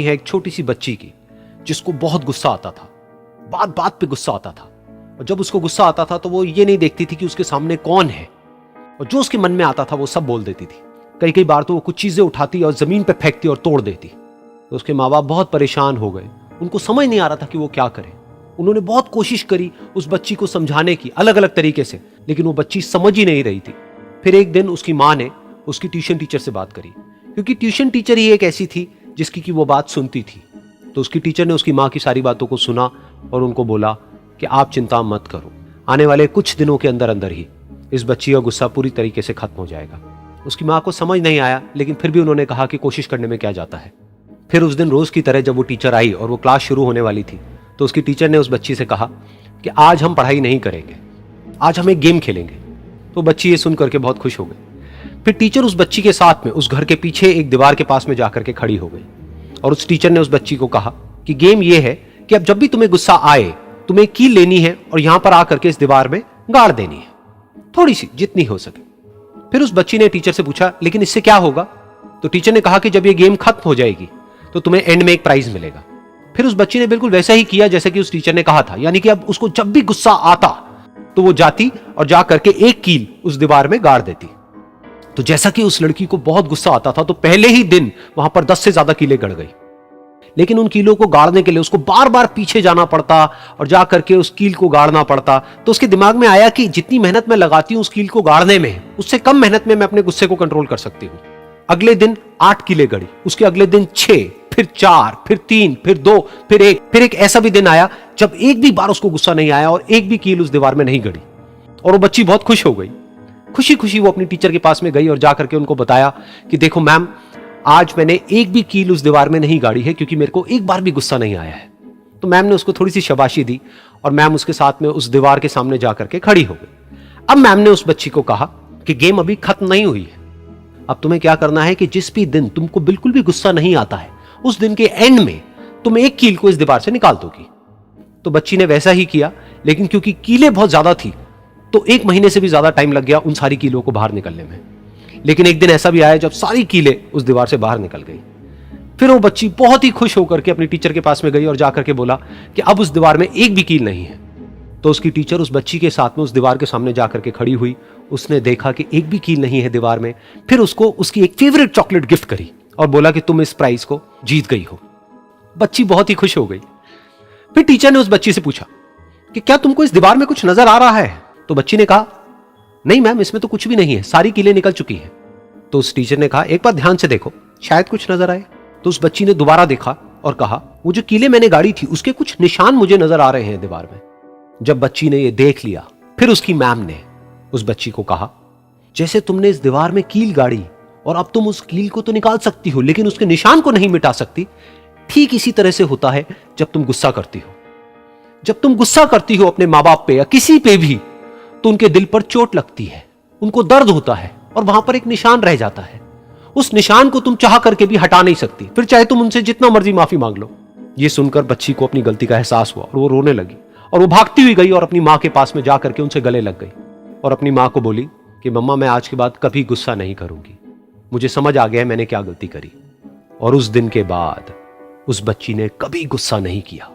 है एक छोटी सी बच्ची की जिसको बहुत गुस्सा आता था, बात बात पे गुस्सा आता था। और जब उसको गुस्सा आता था तो वो ये नहीं देखती थी कि उसके सामने कौन है, और जो उसके मन में आता था वो सब बोल देती थी। कई कई बार तो वो कुछ चीजें उठाती और जमीन पे फेंकती और तोड़ देती। तो उसके माँ बाप बहुत परेशान हो गए, उनको समझ नहीं आ रहा था कि वो क्या करें। उन्होंने बहुत कोशिश करी उस बच्ची को समझाने की अलग अलग तरीके से, लेकिन वो बच्ची समझ ही नहीं रही थी। फिर एक दिन उसकी माँ ने उसकी ट्यूशन टीचर से बात करी, क्योंकि ट्यूशन टीचर ही एक ऐसी थी जिसकी कि वो बात सुनती थी। तो उसकी टीचर ने उसकी माँ की सारी बातों को सुना और उनको बोला कि आप चिंता मत करो, आने वाले कुछ दिनों के अंदर अंदर ही इस बच्ची का गुस्सा पूरी तरीके से खत्म हो जाएगा। उसकी माँ को समझ नहीं आया, लेकिन फिर भी उन्होंने कहा कि कोशिश करने में क्या जाता है। फिर उस दिन रोज की तरह जब वो टीचर आई और वो क्लास शुरू होने वाली थी, तो उसकी टीचर ने उस बच्ची से कहा कि आज हम पढ़ाई नहीं करेंगे, आज हम एक गेम खेलेंगे। तो बच्ची ये सुन करके बहुत खुश हो गई। फिर टीचर उस बच्ची के साथ में उस घर के पीछे एक दीवार के पास में जाकर के खड़ी हो गई, और उस टीचर ने उस बच्ची को कहा कि गेम ये है कि अब जब भी तुम्हें गुस्सा आए, तुम्हें एक कील लेनी है और यहां पर आकर के इस दीवार में गाड़ देनी है, थोड़ी सी, जितनी हो सके। फिर उस बच्ची ने टीचर से पूछा, लेकिन इससे क्या होगा? तो टीचर ने कहा कि जब ये गेम खत्म हो जाएगी तो तुम्हें एंड में एक प्राइज मिलेगा। फिर उस बच्ची ने बिल्कुल वैसा ही किया जैसे कि उस टीचर ने कहा था, यानी कि अब उसको जब भी गुस्सा आता तो वो जाती और जा करके एक कील उस दीवार में गाड़ देती। तो जैसा कि उस लड़की को बहुत गुस्सा आता था, तो पहले ही दिन वहां पर 10 से ज्यादा कीलें गड़ गई। लेकिन उन कीलों को गाड़ने के लिए उसको बार बार पीछे जाना पड़ता और जा करके उस कील को गाड़ना पड़ता। तो उसके दिमाग में आया कि जितनी मेहनत मैं लगाती हूं उस कील को गाड़ने में, उससे कम मेहनत में मैं अपने गुस्से को कंट्रोल कर सकती हूं। अगले दिन 8 कीलें गड़ी, उसके अगले दिन 6, फिर 4, फिर 3, फिर 2, फिर 1। फिर एक ऐसा भी दिन आया जब एक भी बार उसको गुस्सा नहीं आया और एक भी कील उस दीवार में नहीं गड़ी, और वो बच्ची बहुत खुश हो गई। खुशी खुशी वो अपनी टीचर के पास में गई और जाकर के उनको बताया कि देखो मैम, आज मैंने एक भी कील उस दीवार में नहीं गाड़ी है, क्योंकि मेरे को एक बार भी गुस्सा नहीं आया है। तो मैम ने उसको थोड़ी सी शाबाशी दी और मैम उसके साथ में उस दीवार के सामने जाकर के खड़ी हो गई। अब मैम ने उस बच्ची को कहा कि गेम अभी खत्म नहीं हुई है, अब तुम्हें क्या करना है कि जिस भी दिन तुमको बिल्कुल भी गुस्सा नहीं आता है, उस दिन के एंड में तुम एक कील को इस दीवार से निकाल दोगी। तो बच्ची ने वैसा ही किया, लेकिन क्योंकि कीलें बहुत ज्यादा थी तो 1 महीने से भी ज्यादा टाइम लग गया उन सारी कीलों को बाहर निकलने में। लेकिन एक दिन ऐसा भी आया जब सारी कीलें उस दीवार से बाहर निकल गई। फिर वो बच्ची बहुत ही खुश होकर के अपनी टीचर के पास में गई और जाकर के बोला कि अब उस दीवार में एक भी कील नहीं है। तो उसकी टीचर उस बच्ची के साथ में उस दीवार के सामने जाकर के खड़ी हुई, उसने देखा कि एक भी कील नहीं है दीवार में। फिर उसको उसकी एक फेवरेट चॉकलेट गिफ्ट करी और बोला कि तुम इस प्राइज को जीत गई हो। बच्ची बहुत ही खुश हो गई। फिर टीचर ने उस बच्ची से पूछा कि क्या तुमको इस दीवार में कुछ नजर आ रहा है? तो बच्ची ने कहा, नहीं मैम, इसमें तो कुछ भी नहीं है, सारी कीलें निकल चुकी हैं। तो उस टीचर ने कहा, एक बार ध्यान से देखो, शायद कुछ नजर आए। तो उस बच्ची ने दोबारा देखा और कहा, वो जो कीलें मैंने गाड़ी थी उसके कुछ निशान मुझे नजर आ रहे हैं दीवार में। जब बच्ची ने ये देख लिया, फिर उसकी मैम ने उस बच्ची को कहा, जैसे तुमने इस दीवार में कील गाड़ी और अब तुम उस कील को तो निकाल सकती हो लेकिन उसके निशान को नहीं मिटा सकती, ठीक इसी तरह से होता है जब तुम गुस्सा करती हो। जब तुम गुस्सा करती हो अपने माँ बाप पे या किसी पे भी, तो उनके दिल पर चोट लगती है, उनको दर्द होता है और वहां पर एक निशान रह जाता है। उस निशान को तुम चाह करके भी हटा नहीं सकती, फिर चाहे तुम उनसे जितना मर्जी माफी मांग लो। ये सुनकर बच्ची को अपनी गलती का एहसास हुआ और वो रोने लगी, और वो भागती हुई गई और अपनी माँ के पास में जाकर के उनसे गले लग गई और अपनी माँ को बोली कि मम्मा, मैं आज के बाद कभी गुस्सा नहीं करूंगी, मुझे समझ आ गया है मैंने क्या गलती करी। और उस दिन के बाद उस बच्ची ने कभी गुस्सा नहीं किया।